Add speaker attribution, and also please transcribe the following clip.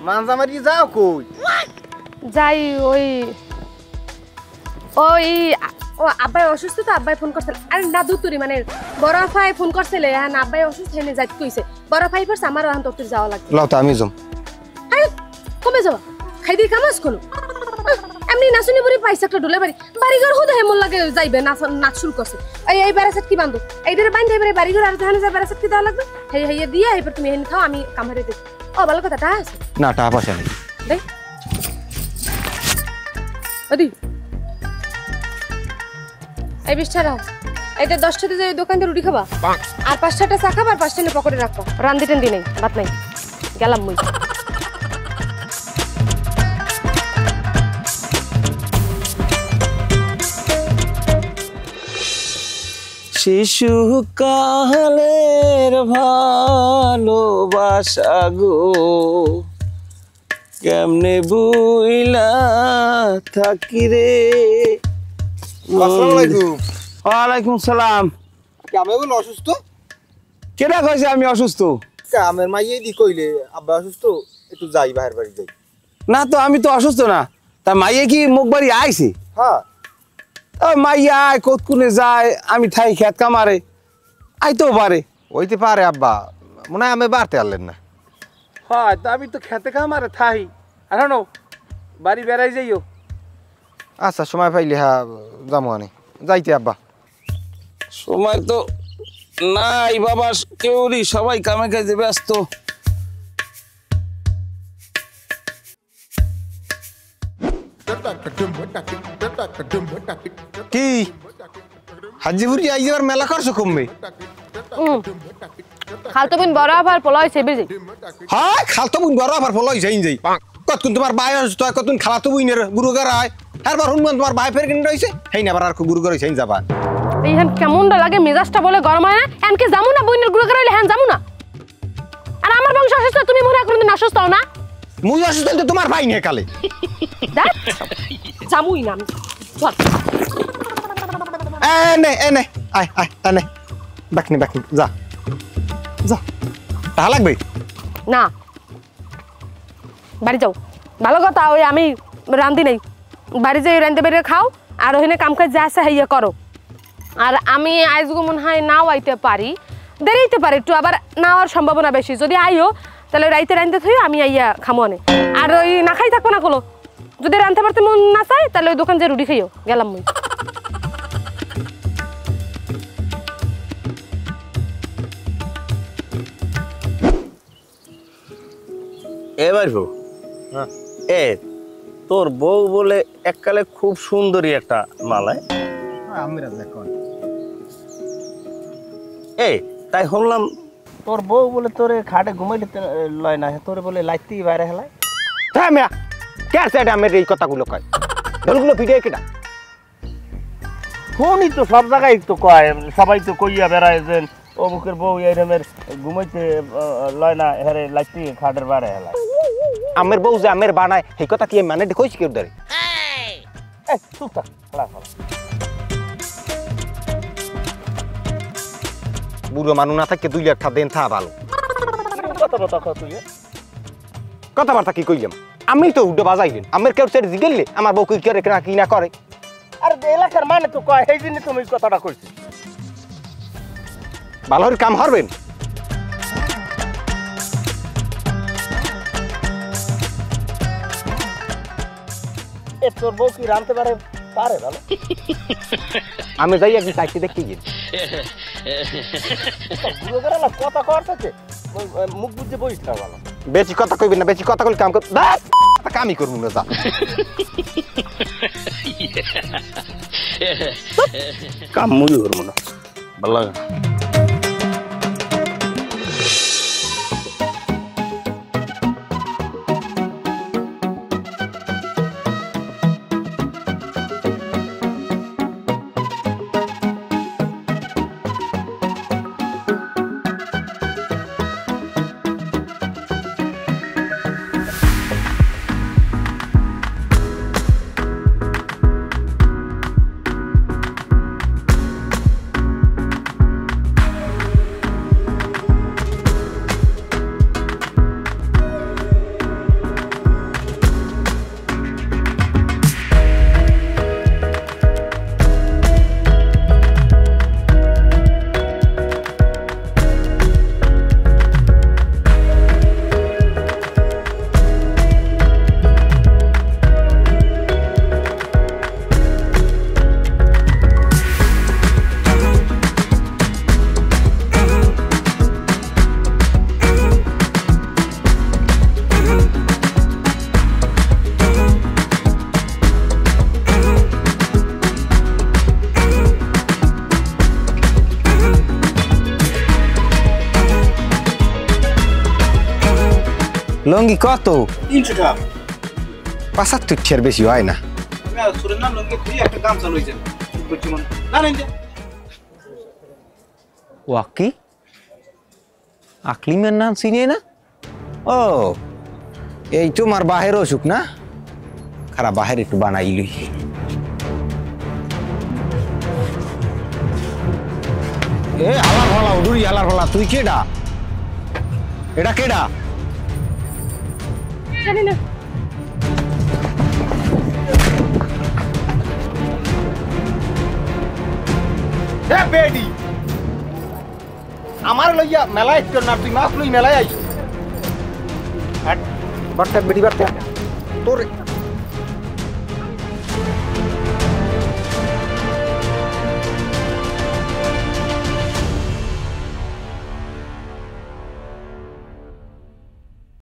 Speaker 1: মানজামারি যাও কই?
Speaker 2: যাই ওই ওই ও আব্বাই অসুস্থ তো আব্বাই ফোন করছিল আরে না দুতুরি মানে বড় ভাই ফোন করছিল হ্যাঁ আব্বাই অসুস্থ হেনে যাইতে কইছে বড় ভাই পড়ছে আমার ওখান তোর যাওয়া লাগবে
Speaker 1: লাও তো আমি যাম
Speaker 2: আরে কবে যাবা খাই দি কামাস কোন এমনি নাচুনি বুড়ি পাইছে একটা ডুলে বাড়িঘর হুদা হেমল লাগে যাইবে নাচ শুরু করছে এই বেড়াসাত কি বান্ধব এইটারে বান্ধে এবারে বাড়িঘর আর ধানে যা বেড়াসাত কি দেওয়া লাগবে হেয়ে দিয়ে এবার তুমি হেনে খাও আমি কামারে দিই ও ভালো কথা টা আছে
Speaker 1: না টাকা পয়সা নেই
Speaker 2: দেখ আদি এই বিশটা রাও এইটা 10টাতে যে দোকানে রুটি খাবা আর 5টাটা চা খাবা আর 5টা পকেটে রাখবা রান্দি টেন্দি নেই ভাত নাই গেলাম মই
Speaker 3: শিশুকালের ভালোবাসা গো কেমনে বুইলা থাকি রে।
Speaker 1: আসসালামু আলাইকুম।
Speaker 3: ওয়ালাইকুম সালাম।
Speaker 1: আমি বল অসুস্থ?
Speaker 3: কেডা কইছে আমি অসুস্থ?
Speaker 1: আমার মাইয়ে দি কইলে আব্বা অসুস্থ একটু যাই বাহির বাড়ি যাই।
Speaker 3: না তো আমি তো অসুস্থ না। তা মাইয়ে কি মুখ বাড়ি আইছে?
Speaker 1: হ্যাঁ
Speaker 3: মাইয়া আয় কতক্ষণে যায় আমি থাই খেত কামারে আইতেও পারে।
Speaker 1: হইতে পারে আব্বা মনে হয় আমি বাড়তে পারলেন না।
Speaker 3: হয় তা আমি তো খেতে কামারে থাই আর নো বাড়ি বেড়াই যাইও।
Speaker 1: আচ্ছা সময় পাইলে হ্যাঁ যাবো আনি যাইতে আব্বা।
Speaker 3: সময় তো নাই বাবা কেউরি সবাই কামে কাজে ব্যস্ত।
Speaker 1: কি হাজিপুরি আই যাবার মেলা করছো কমবে?
Speaker 2: খালতো বিন বড় আবার পলাই সেবে যাই
Speaker 1: হ্যাঁ খালতো বুন বড় আবার ফলই যাই যাই কতক্ষণ তোমার ভাই অসুস্থ হয় কতক্ষণ খালাতো বুইনের গুরুগার হয় একবার হুনমান তোমার ভাই ফের কিনে রয়েছে হেই না আবার আর গুরুগার হইছে যাবা।
Speaker 2: এইখান কেমনটা লাগে মেজাজটা বলে গরম হয় না এনকে যামু না বইনের গুলো করে হ্যাঁ যামু না আর আমার বংশ অসুস্থ তুমি মনে এখন দিন অসুস্থ হও না
Speaker 1: মুই অসুস্থ তো তোমার ভাই নিয়ে কালে
Speaker 2: দেখ যামুই না আমি চল
Speaker 1: এনে এনে আয় আয় এনে বাকনি বাকনি যা যা টাকা লাগবে
Speaker 2: না বাড়ি যাও ভালো কথা ওই আমি রান্ধি নেই বাড়ি যাই রান্ধতে বেরিয়ে খাও আর ওখানে কাম কাজ যা আছে হাইয়া করো আর আমি আজগো মনে হয় নাও আইতে পারি দেরিতে পারি একটু আবার না হওয়ার সম্ভাবনা বেশি যদি আইও তাহলে রাইতে রান্ধতে থই আমি আইয়া খামো আনে আর ওই না খাই থাকবো না কলো যদি রান্ধতে পারতে মন না চাই তাহলে ওই দোকান যে রুটি খাইও গেলাম মুই
Speaker 3: এবার এ তোর বউ বলে এককালে খুব সুন্দরী একটা মালায়
Speaker 1: আমরা দেখো
Speaker 3: এই তাই শুনলাম তোর বউ বলে তোরে খাটে ঘুমাইলে লয় না তোরে বলে লাইতেই বাইরে হেলায়।
Speaker 1: হ্যাঁ মিয়া কে সাইড আমার এই কথাগুলো কয় ঢোলগুলো ভিডিও কেডা
Speaker 3: শুনি তো সব জায়গায় তো কয় সবাই তো কইয়া বেড়ায় যে অমুকের বউ এইরমের ঘুমাইতে লয় না হেরে লাইতেই খাটের বাইরে হেলায়।
Speaker 1: আমার বউ যে আমের বানায় এই কথা কি মানে কইছি কেউ ধরে
Speaker 3: চুপ থাক
Speaker 1: বুড়ো মানুষ না থাকে 2 লাখ টাকা দেন থা ভালো কথাবার্তা কি কইলাম আমি তো উড্ডো বাজাইলেন আমার কেউ সেটা জিগেললে আমার বউ কি করে কি না করে
Speaker 3: আর এলাকার মানে তো কয় এই জন্য তুমি কথাটা কইছি
Speaker 1: ভালো করে কাম হারবেন
Speaker 3: এ তোর বউ কি রাঁধতে পারে পারে ভালো
Speaker 1: আমি যাই একদিন চাইতে দেখতে গিয়ে
Speaker 3: কথা করতেছে মুখ বুঝে বইস না ভালো
Speaker 1: বেশি কথা কইবেন না বেশি কথা কইলে কাম কর কামই করবো না যা
Speaker 3: কাম মুই করবো না ভালো লাগে
Speaker 1: লঙ্গি কত
Speaker 4: 300 টাকা
Speaker 1: 75 বেশি হয় না
Speaker 4: তুমি সুরের নাম লঙ্গি তুই একটা কাম চালু হইছে বুঝছি মন না না
Speaker 1: ওয়াকি আকলিমের নাম চিনে না ও এই তোমার বাহের অসুখ না খারাপ বাহের একটু বানাইলি এ হালার ভালা উদুরি হালার ভালা তুই কেডা এটা কেডা
Speaker 2: জানি না
Speaker 1: এ বেডি আমার লইয়া মেলায় একটু না তুই মাছ লই মেলায় আইস বাট্টা বেডি বাট্টা তোর